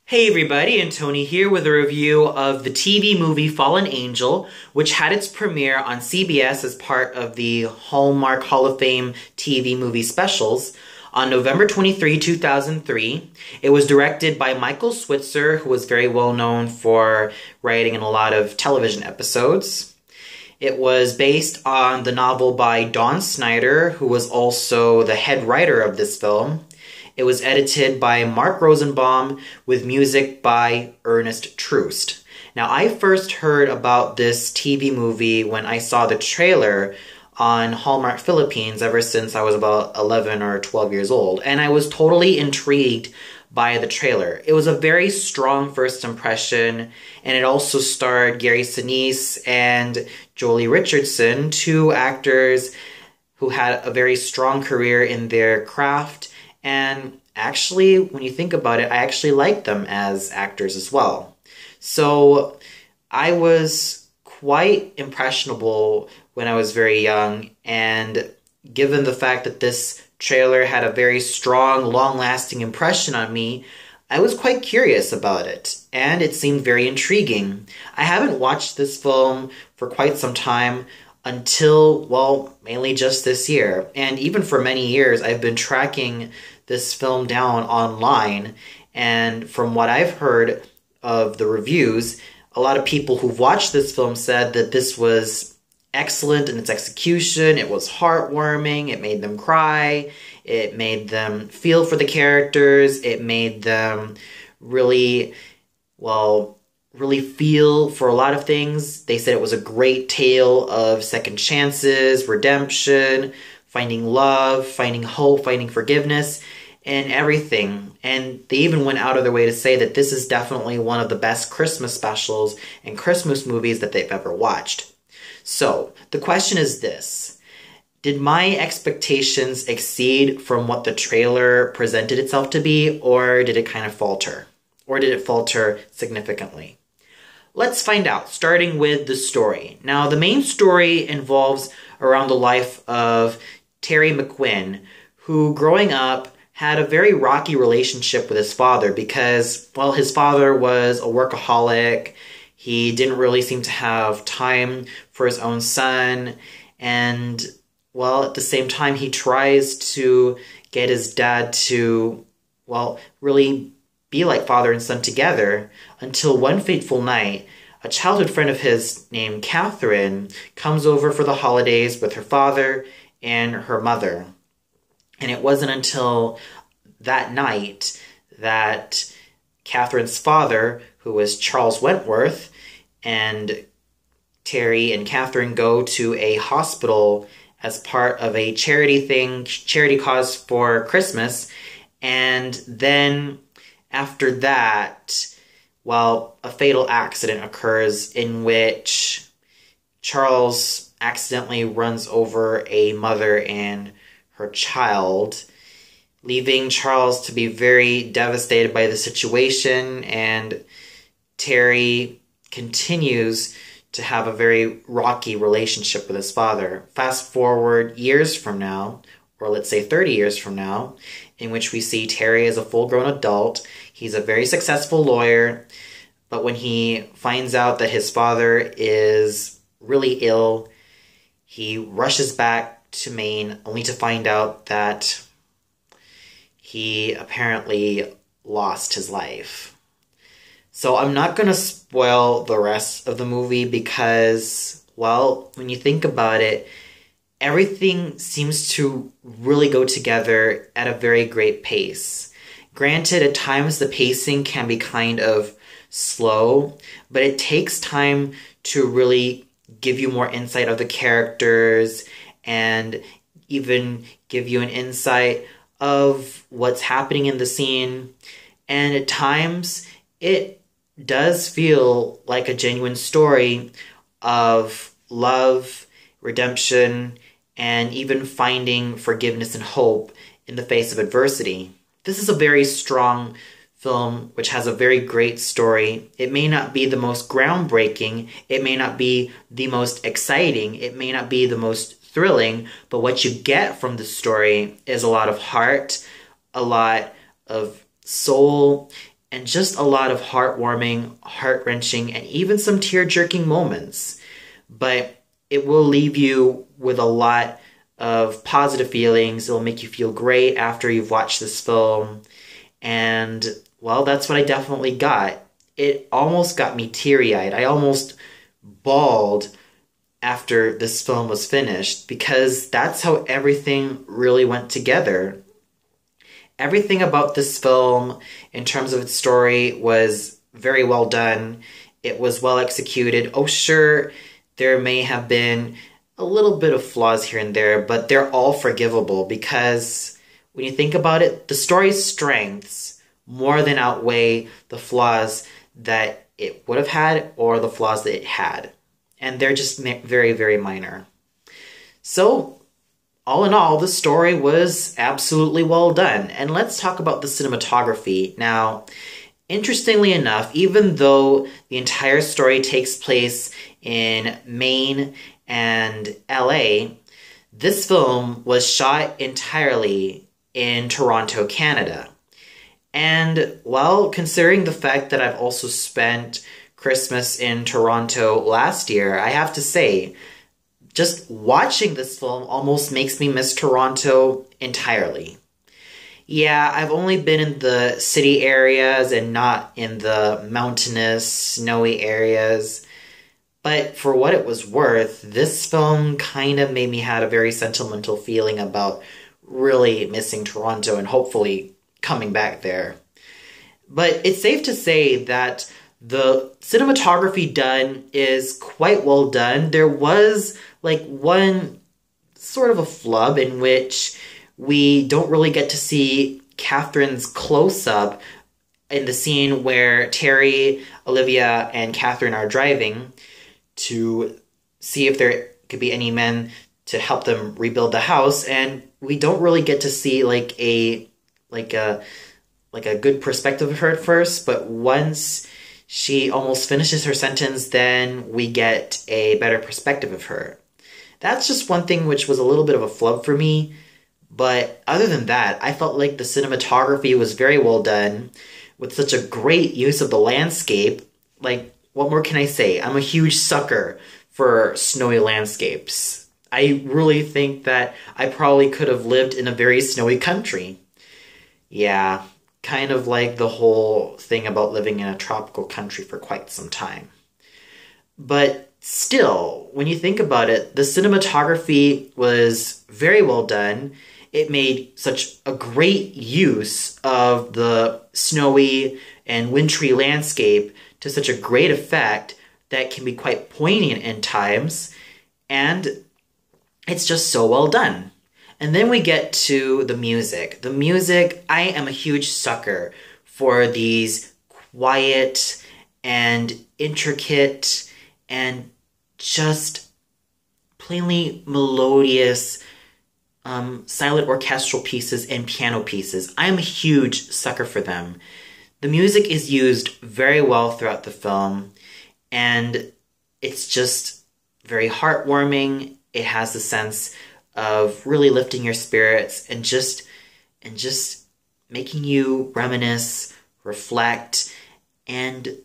Hey everybody, and Tony here with a review of the TV movie Fallen Angel, which had its premiere on CBS as part of the Hallmark Hall of Fame TV movie specials on November 23, 2003. It was directed by Michael Switzer, who was very well known for writing in a lot of television episodes. It was based on the novel by Don Snyder, who was also the head writer of this film. It was edited by Mark Rosenbaum with music by Ernest Troost. Now, I first heard about this TV movie when I saw the trailer on Hallmark Philippines ever since I was about 11 or 12 years old, and I was totally intrigued by the trailer. It was a very strong first impression, and it also starred Gary Sinise and Joely Richardson, two actors who had a very strong career in their craft. And actually, when you think about it, I actually like them as actors as well. So I was quite impressionable when I was very young, and given the fact that this trailer had a very strong, long-lasting impression on me, I was quite curious about it, and it seemed very intriguing. I haven't watched this film for quite some time, until, well, mainly just this year. And even for many years, I've been tracking this film down online. And from what I've heard of the reviews, a lot of people who've watched this film said that this was excellent in its execution. It was heartwarming. It made them cry. It made them feel for the characters. It made them really, really feel for a lot of things. They said it was a great tale of second chances, redemption, finding love, finding hope, finding forgiveness, and everything. And they even went out of their way to say that this is definitely one of the best Christmas specials and Christmas movies that they've ever watched. So, the question is this: did my expectations exceed from what the trailer presented itself to be, or did it kind of falter? Or did it falter significantly? Let's find out, starting with the story. Now, the main story involves around the life of Terry McQuinn, who, growing up, had a very rocky relationship with his father because, well, his father was a workaholic. He didn't really seem to have time for his own son. And, well, at the same time, he tries to get his dad to, well, really be like father and son together, until one fateful night, a childhood friend of his named Catherine comes over for the holidays with her father and her mother. And it wasn't until that night that Catherine's father, who was Charles Wentworth, and Terry and Catherine go to a hospital as part of a charity cause for Christmas. And then after that, well, a fatal accident occurs in which Charles accidentally runs over a mother and her child, leaving Charles to be very devastated by the situation, and Terry continues to have a very rocky relationship with his father. Fast forward years from now, or let's say 30 years from now, in which we see Terry as a full-grown adult. He's a very successful lawyer, but when he finds out that his father is really ill, he rushes back to Maine only to find out that he apparently lost his life. So I'm not going to spoil the rest of the movie because, well, when you think about it, everything seems to really go together at a very great pace. Granted, at times the pacing can be kind of slow, but it takes time to really give you more insight of the characters and even give you an insight of what's happening in the scene. And at times, it does feel like a genuine story of love, redemption, and even finding forgiveness and hope in the face of adversity. This is a very strong film which has a very great story. It may not be the most groundbreaking, it may not be the most exciting, it may not be the most thrilling, but what you get from the story is a lot of heart, a lot of soul, and just a lot of heartwarming, heart-wrenching, and even some tear-jerking moments. But it will leave you with a lot of positive feelings. It'll make you feel great after you've watched this film. And, well, that's what I definitely got. It almost got me teary-eyed. I almost bawled after this film was finished because that's how everything really went together. Everything about this film, in terms of its story, was very well done. It was well executed. Oh, sure, there may have been a little bit of flaws here and there, but they're all forgivable because when you think about it, the story's strengths more than outweigh the flaws that it would have had or the flaws that it had. And they're just very, very minor. So, all in all, the story was absolutely well done. And let's talk about the cinematography. Now, interestingly enough, even though the entire story takes place in Maine and LA, this film was shot entirely in Toronto, Canada. And, well, considering the fact that I've also spent Christmas in Toronto last year, I have to say, just watching this film almost makes me miss Toronto entirely. Yeah, I've only been in the city areas and not in the mountainous, snowy areas. But for what it was worth, this film kind of made me have a very sentimental feeling about really missing Toronto and hopefully coming back there. But it's safe to say that the cinematography done is quite well done. There was like one sort of a flub in which we don't really get to see Catherine's close-up in the scene where Terry, Olivia, and Catherine are driving to see if there could be any men to help them rebuild the house, and we don't really get to see like a good perspective of her at first, but once she almost finishes her sentence, then we get a better perspective of her. That's just one thing which was a little bit of a flub for me, but other than that, I felt like the cinematography was very well done, with such a great use of the landscape. Like, what more can I say? I'm a huge sucker for snowy landscapes. I really think that I probably could have lived in a very snowy country. Yeah, kind of like the whole thing about living in a tropical country for quite some time. But still, when you think about it, the cinematography was very well done. It made such a great use of the snowy and wintry landscape to such a great effect that can be quite poignant in times, and it's just so well done. And then we get to the music. The music, I am a huge sucker for these quiet and intricate and just plainly melodious silent orchestral pieces and piano pieces. I am a huge sucker for them. The music is used very well throughout the film, and it's just very heartwarming. It has the sense of really lifting your spirits and just making you reminisce, reflect, and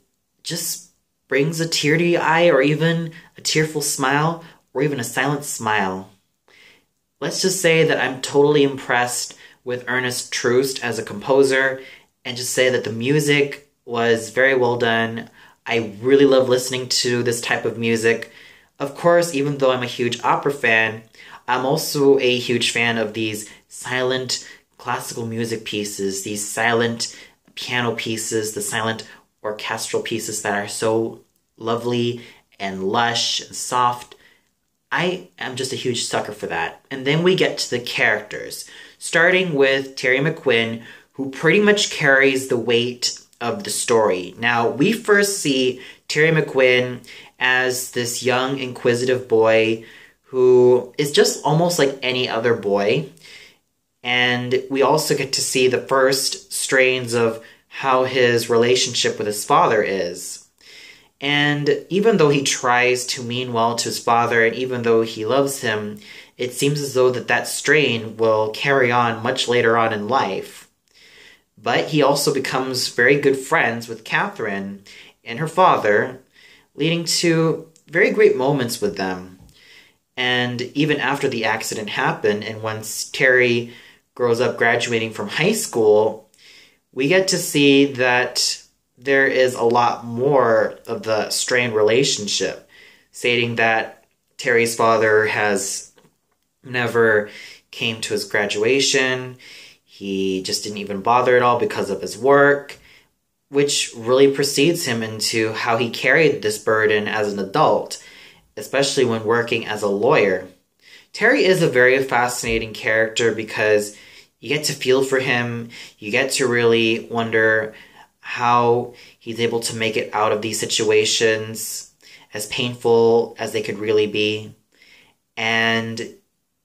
just brings a tear to your eye, or even a tearful smile, or even a silent smile. Let's just say that I'm totally impressed with Ernest Troost as a composer, and just say that the music was very well done. I really love listening to this type of music. Of course, even though I'm a huge opera fan, I'm also a huge fan of these silent classical music pieces, these silent piano pieces, the silent orchestral pieces that are so lovely and lush and soft. I am just a huge sucker for that. And then we get to the characters, starting with Terry McQuinn, who pretty much carries the weight of the story. Now, we first see Terry McQuinn as this young, inquisitive boy who is just almost like any other boy. And we also get to see the first strains of how his relationship with his father is. And even though he tries to mean well to his father, and even though he loves him, it seems as though that strain will carry on much later on in life. But he also becomes very good friends with Catherine and her father, leading to very great moments with them. And even after the accident happened, and once Terry grows up graduating from high school, we get to see that there is a lot more of the strained relationship, stating that Terry's father has never came to his graduation. He just didn't even bother at all because of his work, which really precedes him into how he carried this burden as an adult, especially when working as a lawyer. Terry is a very fascinating character because you get to feel for him, you get to really wonder how he's able to make it out of these situations, as painful as they could really be. And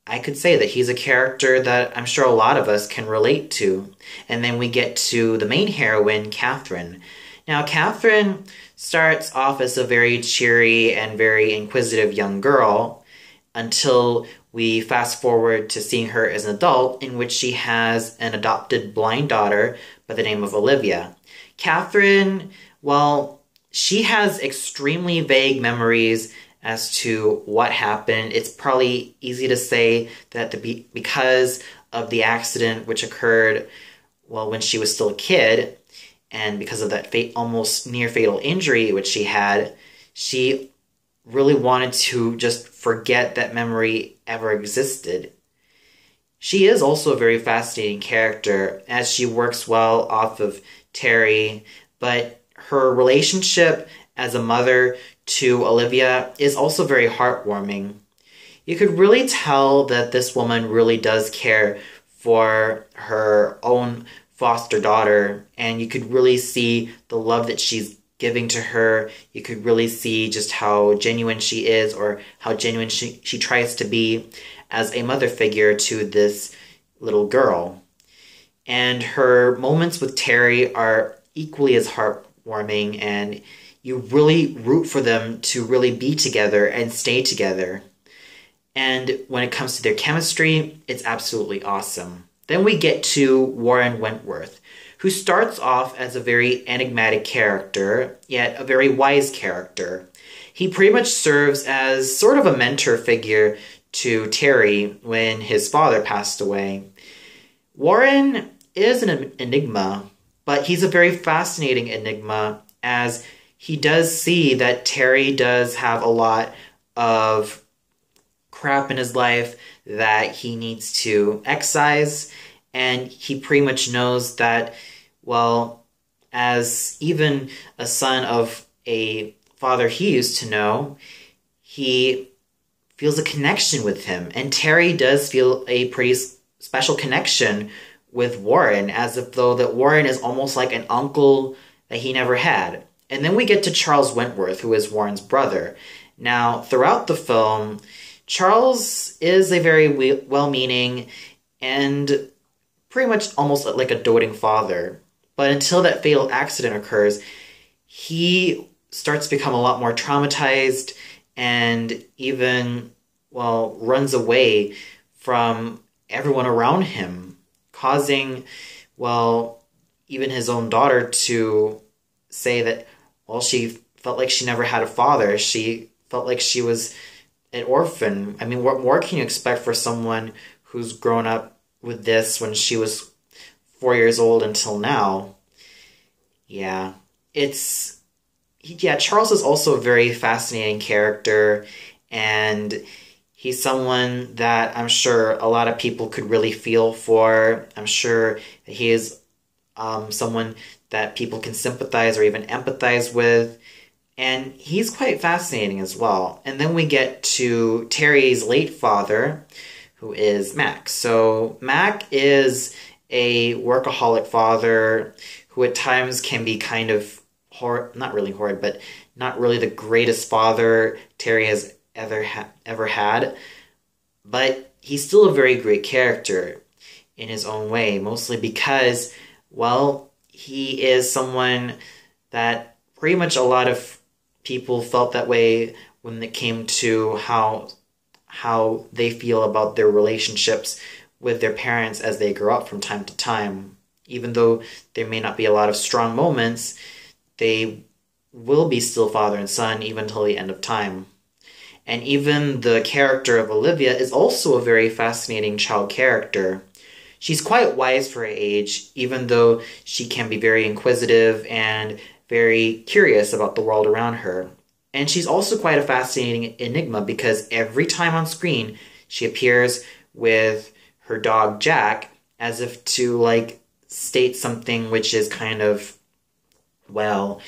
I could say that he's a character that I'm sure a lot of us can relate to. And then we get to the main heroine, Catherine. Now, Catherine starts off as a very cheery and very inquisitive young girl until we fast forward to seeing her as an adult, in which she has an adopted blind daughter by the name of Olivia. Catherine, well, she has extremely vague memories as to what happened. It's probably easy to say that because of the accident which occurred, well, when she was still a kid, and because of that almost near fatal injury which she had, she really wanted to just forget that memory ever existed. She is also a very fascinating character as she works well off of Terry, but her relationship as a mother to Olivia is also very heartwarming. You could really tell that this woman really does care for her own foster daughter, and you could really see the love that she's giving to her. You could really see just how genuine she is, or how genuine she tries to be as a mother figure to this little girl. And her moments with Terry are equally as heartwarming, and you really root for them to really be together and stay together. And when it comes to their chemistry, it's absolutely awesome. Then we get to Warren Wentworth, who starts off as a very enigmatic character, yet a very wise character. He pretty much serves as sort of a mentor figure to Terry when his father passed away. Warren is an enigma, but he's a very fascinating enigma, as he does see that Terry does have a lot of crap in his life that he needs to excise, and he pretty much knows that, well, as even a son of a father he used to know, he feels a connection with him, and Terry does feel a pretty special connection with Warren, as if though that Warren is almost like an uncle that he never had. And then we get to Charles Wentworth, who is Warren's brother. Now, throughout the film, Charles is a very well-meaning and pretty much almost like a doting father. But until that fatal accident occurs, he starts to become a lot more traumatized and even, well, runs away from everyone around him, causing, well, even his own daughter to say that, well, she felt like she never had a father. She felt like she was an orphan. I mean, what more can you expect for someone who's grown up with this when she was 4 years old until now? Yeah, Charles is also a very fascinating character, and he's someone that I'm sure a lot of people could really feel for. I'm sure that he is someone that people can sympathize or even empathize with. And he's quite fascinating as well. And then we get to Terry's late father, who is Mac. So Mac is a workaholic father who at times can be kind of not really horrid, but not really the greatest father Terry has ever had. But he's still a very great character in his own way, mostly because, well, he is someone that pretty much a lot of people felt that way when it came to how they feel about their relationships with their parents as they grow up from time to time. Even though there may not be a lot of strong moments, they will be still father and son even until the end of time. And even the character of Olivia is also a very fascinating child character. She's quite wise for her age, even though she can be very inquisitive and very curious about the world around her. And she's also quite a fascinating enigma because every time on screen, she appears with her dog Jack as if to, like, state something which is kind of, well,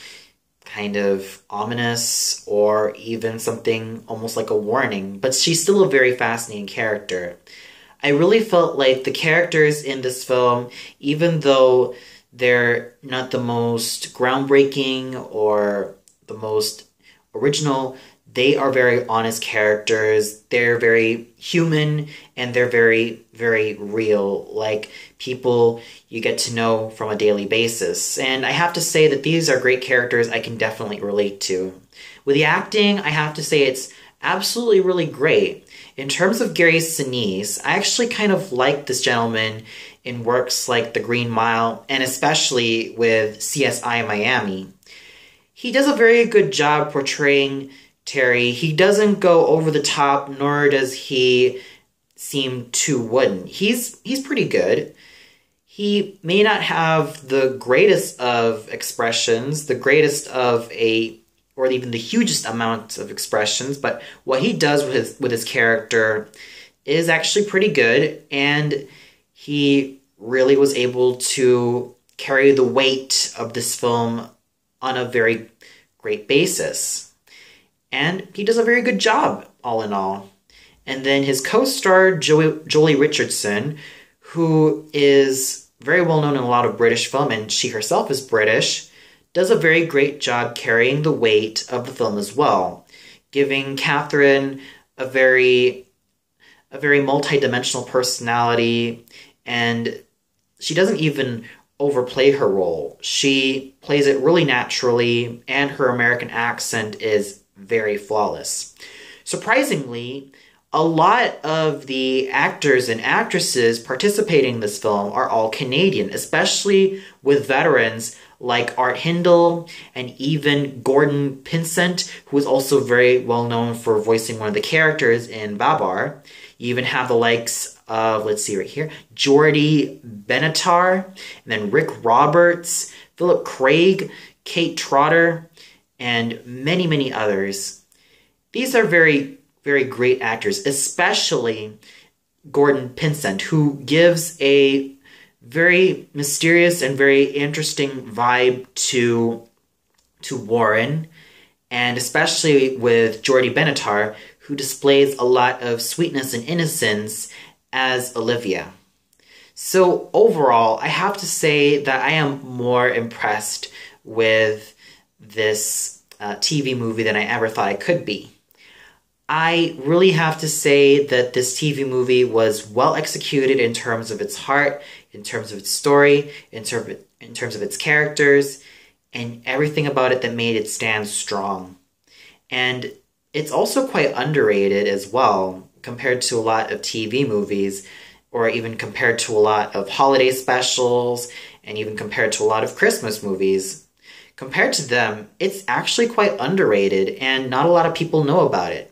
kind of ominous or even something almost like a warning. But she's still a very fascinating character. I really felt like the characters in this film, even though they're not the most groundbreaking or the most original, they are very honest characters. They're very human and they're very, very real, like people you get to know from a daily basis. And I have to say that these are great characters I can definitely relate to. With the acting, I have to say it's absolutely really great. In terms of Gary Sinise, I actually kind of like this gentleman in works like The Green Mile and especially with CSI Miami. He does a very good job portraying Terry. He doesn't go over the top, nor does he seem too wooden. He's pretty good. He may not have the greatest of expressions, the greatest of or even the hugest amount of expressions, but what he does with his character is actually pretty good, and he really was able to carry the weight of this film on a very great basis. And he does a very good job, all in all. And then his co-star, Joely Richardson, who is very well known in a lot of British film, and she herself is British, does a very great job carrying the weight of the film as well, giving Catherine a very multi-dimensional personality, and she doesn't even overplay her role. She plays it really naturally, and her American accent is very flawless. Surprisingly, a lot of the actors and actresses participating in this film are all Canadian, especially with veterans like Art Hindle and even Gordon Pinsent, who is also very well known for voicing one of the characters in Babar. You even have the likes of, let's see right here, Geordie Benatar, and then Rick Roberts, Philip Craig, Kate Trotter, and many, many others. These are very, very great actors, especially Gordon Pinsent, who gives a very mysterious and very interesting vibe to Warren, and especially with Geordie Benatar, who displays a lot of sweetness and innocence as Olivia. So overall, I have to say that I am more impressed with this TV movie than I ever thought I could be. I really have to say that this TV movie was well executed in terms of its heart, in terms of its story, in terms of its characters, and everything about it that made it stand strong. And it's also quite underrated as well, compared to a lot of TV movies, or even compared to a lot of holiday specials, and even compared to a lot of Christmas movies. Compared to them, it's actually quite underrated, and not a lot of people know about it.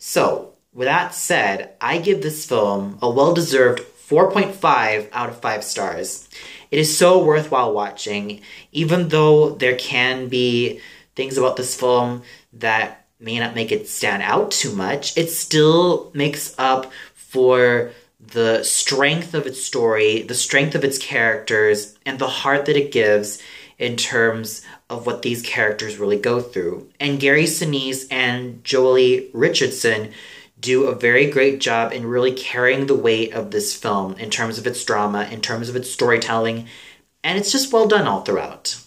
So, with that said, I give this film a well-deserved 4.5 out of 5 stars. It is so worthwhile watching, even though there can be things about this film that may not make it stand out too much. It still makes up for the strength of its story, the strength of its characters, and the heart that it gives in terms of what these characters really go through. And Gary Sinise and Joely Richardson do a very great job in really carrying the weight of this film in terms of its drama, in terms of its storytelling, and it's just well done all throughout.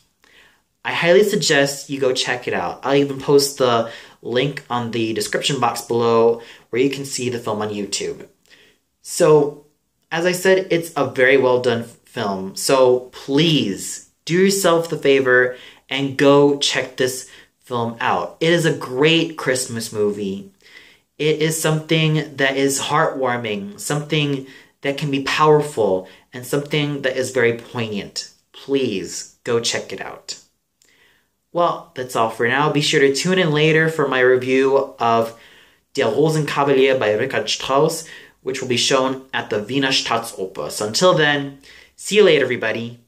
I highly suggest you go check it out. I'll even post the link on the description box below where you can see the film on YouTube. So, as I said, it's a very well done film, so please do yourself the favor and go check this film out. It is a great Christmas movie. It is something that is heartwarming, something that can be powerful, and something that is very poignant. Please go check it out. Well, that's all for now. Be sure to tune in later for my review of Der Rosenkavalier by Richard Strauss, which will be shown at the Wiener Staatsoper. So until then, see you later, everybody.